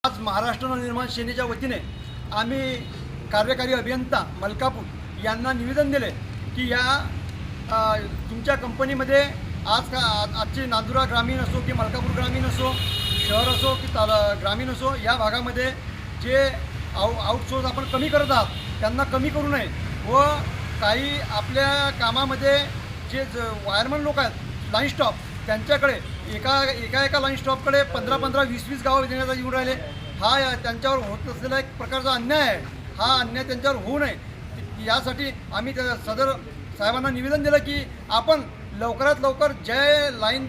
आज महाराष्ट्र नवनिर्माण सेनेच्या वतीने आम्ही कार्यकारी अभियंता मलकापूर यांना निवेदन दिले की या तुमच्या कंपनीमध्ये आजची नांदुरा ग्रामीण असो की मलकापूर ग्रामीण असो, शहर असो की ग्रामीण असो, या भागामध्ये जे आउटसोर्स आपण कमी करत आहात त्यांना कमी करू नये व काही आपल्या कामामध्ये जे वायरमन लोक आहेत लाईन स्टॉप त्यांच्याकडे एका लाईन स्टॉपकडे 15-15, 20-20 गावं देण्यात येऊन राहिले. हा त्यांच्यावर होत असलेला एक प्रकारचा अन्याय आहे. हा अन्याय त्यांच्यावर होऊ नये यासाठी आम्ही सदर साहेबांना निवेदन दिलं की आपण लवकरात लवकर जे लाईन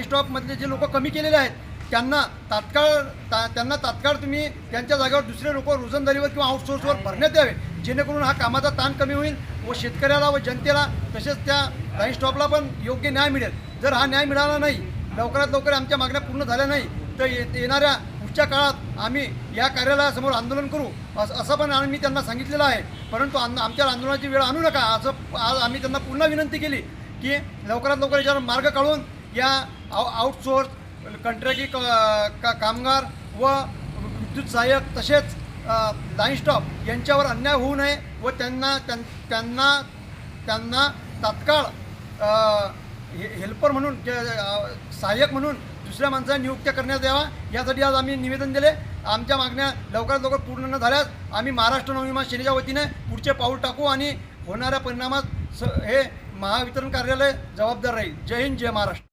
स्टॉपमधले जे लोक कमी केलेले आहेत त्यांना तात्काळ तुम्ही त्यांच्या जागेवर दुसरे लोक रोजंदारीवर किंवा आउटसोर्सवर भरण्यात यावे, जेणेकरून हा कामाचा ताण कमी होईल व शेतकऱ्याला व जनतेला तसेच त्या लाईन स्टॉपला पण योग्य न्याय मिळेल. जर हा न्याय मिळाला नाही, लवकरात लवकर आमच्या मागण्या पूर्ण झाल्या नाही तर येणाऱ्या पुढच्या काळात आम्ही या कार्यालयासमोर आंदोलन करू असं पण आम्ही त्यांना सांगितलेलं आहे. परंतु आमच्या आंदोलनाची वेळ आणू नका असं आज आम्ही त्यांना पुन्हा विनंती केली की लवकरात लवकर याच्यावर मार्ग काढून या आउटसोर्स कंत्राटी कामगार व विद्युत सहाय्यक तसेच लाईन स्टॉप यांच्यावर अन्याय होऊ नये व त्यांना तात्काळ हेल्पर म्हणून सहाय्यक म्हणून दुसऱ्या माणसाला नियुक्त्या करण्यात यावा यासाठी आज आम्ही निवेदन दिले. आमच्या मागण्या लवकरात लवकर पूर्ण न झाल्यास आम्ही महाराष्ट्र नवनिर्माण सेनेच्या वतीने पुढचे पाऊल टाकू आणि होणाऱ्या परिणामात हे महावितरण कार्यालय जबाबदार राहील. जय हिंद, जय महाराष्ट्र.